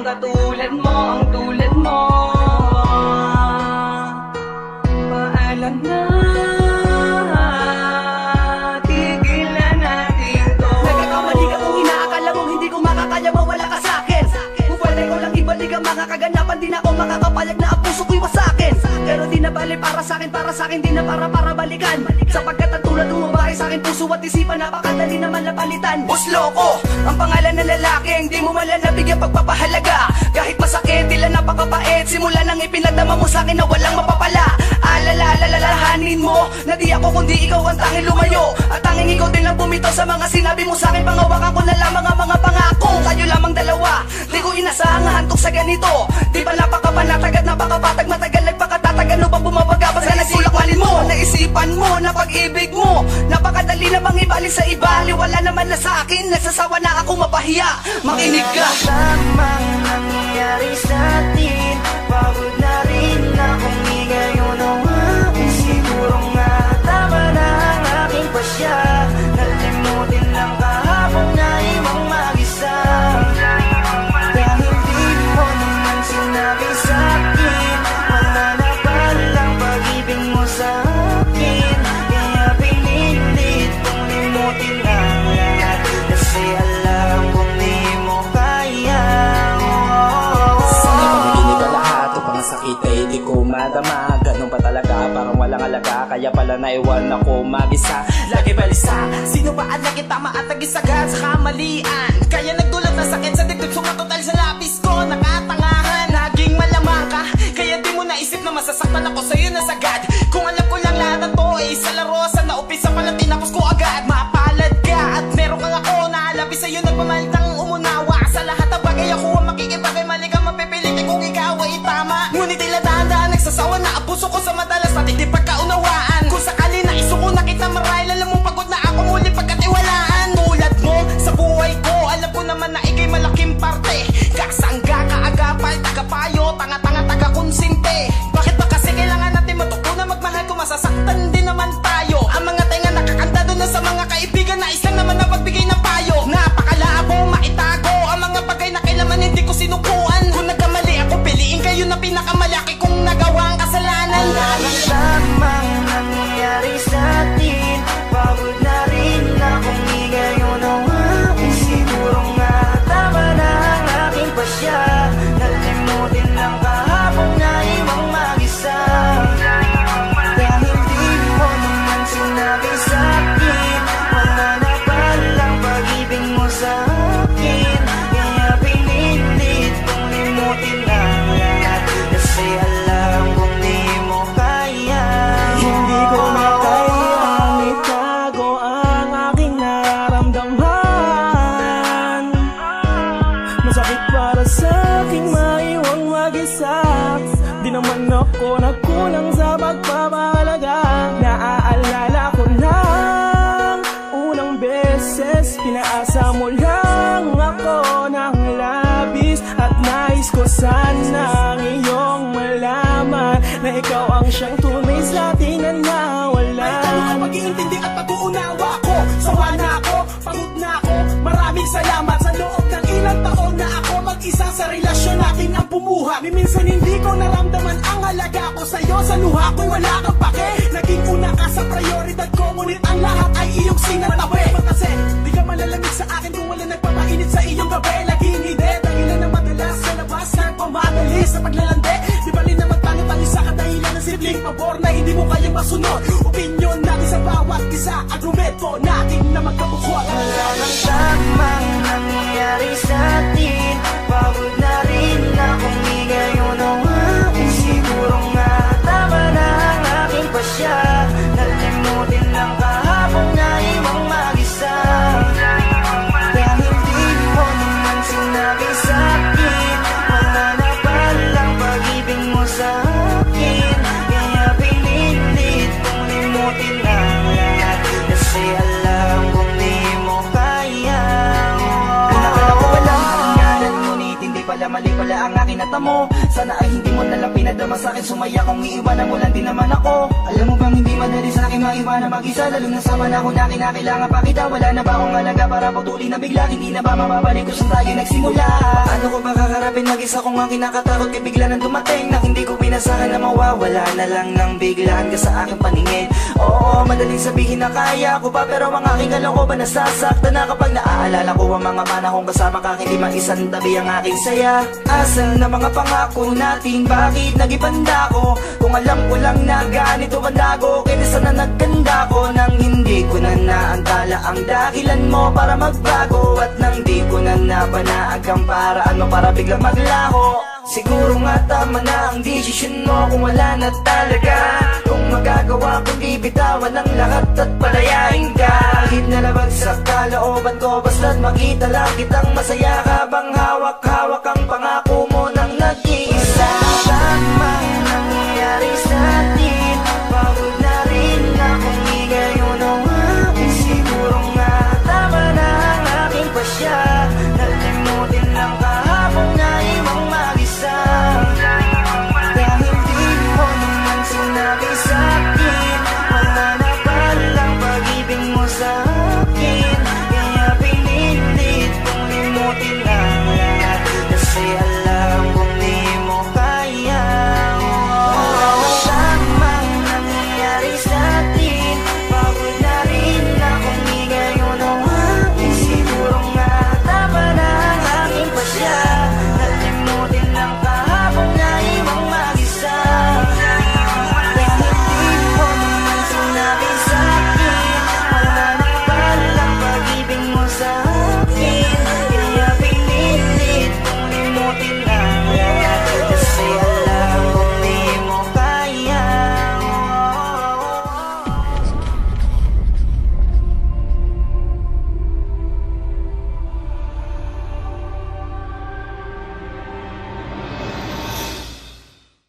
walang katulad mo, ang tulad mo. Paalam na, tigil na natin to. Nagkakamali ka kung inaakala mong hindi ko makakaya, mawala ka sa'kin. Kung pwede ko lang ibalik ang mga kaganapan, di na ako makakapayag na ang puso ko'y wasakin. Pero di na bali para sa'kin, di na para balikan. Sapagkat ang tulad ng babae sa'kin, puso at isipan, napakadali naman napalitan. Busloko, ang pangalan ng lalaki, hindi mo malalabigyan pagpapahalaga. Kahit masakit, tila napakapait, simula nang ipinagdama mo sa'kin na walang mapapala. Alalahanin mo, na di ako kundi ikaw ang tanging lumayo. At tanging ikaw din lang bumitaw sa mga sinabi mo sa'kin. Pangawakan ko na lamang ang mga pangako, kayo lamang dalawa. Di ko inasahang hantok sa ganito. Di ba napakapanatag at napakapatag, matagal nagpakatatag, ano ba bumabaga pa sa nasulakmalin mo? Naisipan mo na pag-ibig mo, napakadali na bang ibalik sa iba. Liwala naman na sa akin, nagsasawa na ako mapahiya. Makinig ka. Tamang nangyayari sa'tin, pagod na rin akong ngayon ang akin. Siguro nga tama na ang aking pasya, nalimutin lang kahapon na ibang mag-isa. Dahil di mo naman sinabi sa'kin, wala na palang pag-ibig mo sa'kin. Kaya pinilit kong limutin ang lahat, kasi alam kong di mo kaya. Sana pag-inig ka lahat, upang ang sakit ay di ko madama. Ganun pa talaga, parang walang alaga, kaya pala naiwan ako mag-isa. Lagi balisa, sino ba ang lagi tama at nag-isagad sa kamalian? Kaya nagdulot na sakit sa dibdib, sumatotal sa lapis ko, nakatangahan. Naging malamang ka, kaya di mo naisip na masasaktan ako sa'yo na sagad. Kung alam ko lang lahat ng to ay sa laro, sa naupisa pala tinapos ko agad. Mapalad ka at meron kang ako na alabi sa'yo, nagmamalitang umunawa. Sa lahat ng bagay ako ang makikipagay, mali kang mapipilitin kung ikaw ay tama. Ngunit tila dahan-dahan nagsasawa na ang puso ko sa madalas natin di pagkaunawaan. Kung sakali na isuko na kita marahil, alam mong pagod na ako muli pagkatiwalaan. Tulad mo sa buhay ko, alam ko naman na ikay malaking parte. Kasangga, kaagapal, tagapayo, tanga-tanga, taga-konsinte. Bakit ba kasi kailangan natin matuto na magmahal kung masasaktan din naman tayo? Ang mga tenga nakakanta doon na sa mga kaibigan na isang naman na pagbigay ng payo. Napakalabo, maitago ang mga bagay na kailaman hindi ko sinukuan. Kung nagkamali ako, piliin kayo na pinakamalaki kong nagawang kasalanan. Tamang nangyayari sa'tin, pagod na rin akong ngayon ang akin. Siguro nga tama na ang aking pasya, nalimutin lang kahapon na ibang mag-isa. Dahil di mo naman sinabi sa'kin, wala na palang pag-ibig mo sa'kin. Kaya pinilit kong limutin ang lahat, kasi alam kong di mo kaya. Hindi ko na kayang itago ang aking nararamdaman. Masakit para sa aking maiwang mag-isa. Di naman ako nagkulang sa pagpapahalaga. Naaalala ko lang unang beses, pinaasa mo lang ako ng labis. At nais ko sanang iyong malaman na ikaw ang siyang tunay sa ating nawala. Ay tanong ka pag-iintindi at pag-uunawa ko. Sawa na ako, pagod na ako. Maraming salamat sa loob ng ilang taon na ako mag-isa sa relasyon natin ang bumuha. Minsan hindi ko naramdaman ang halaga ko sa'yo. Sa luha ko'y wala kang pake. Naging una ka sa prioridad ko, ngunit ang lahat ay iyong sinatabi. Kasi di ka malalamig sa akin kung wala nagpapainit sa iyong gabi. Laging hindi, dahilan na madalas sa labas ka pamadali sa paglalande. Di bali na magtanong-tanong sa kadahilan ng simpleng pabor na hindi mo kayang masunod. Opinyon natin sa bawat isa, argumento natin na magkabukwag. Wala nang tamang nangyayari sa'tin, pagod na rin akong ngayon ang akin. Siguro nga tama na ang aking pasya, nalimutin lang kahapon na ibang mag-isa. Dahil di mo naman sinabi sa'kin, wala na palang pag-ibig mo sa'kin. Kaya pinilit kong limutin ang lahat, kasi alam kong di mo kaya. Pinakala ko walang kalingalan, ngunit hindi pala mali pala ang aking natamo. Sana ay hindi mo nalang pinadama sa'kin, sumaya kung iiwanan mo lang din naman ako. Alam mo bang hindi madali sa'kin maiwanan mag-isa, lalo na sa panahon na kinakailangan pa kita. Wala na ba akong alaga para putulin na bigla? Hindi na ba mababalik kung saan tayo nagsimula? Ano ko ba kakarapin mag-isa kung ang kinakatakot kay bigla nang dumating na hindi ko pinasahan na mawawala na lang ng biglaan ka sa aking paningin. Oo, madaling sabihin na kaya ko pa, pero ang aking kalooban nasasaktan na kapag naaalala ko ang mga panahong kasama ka, hindi maisan tabi ang aking saya. Asan na mga pangako natin, bakit nagibanda ko? Kung alam ko lang na ganito ang dago, kaya na nagkanda ko nang hindi ko na naantala ang dahilan mo para magbago, at nang di ko na napanaag ang paraan mo para biglang maglaho. Siguro nga tama na ang desisyon mo kung wala na talaga. Kung magagawa kong bibitawan ang lahat at palayain ka. Kahit nalabag sa kalooban ko, basta't makita lang kitang masaya ka bang hawak-hawak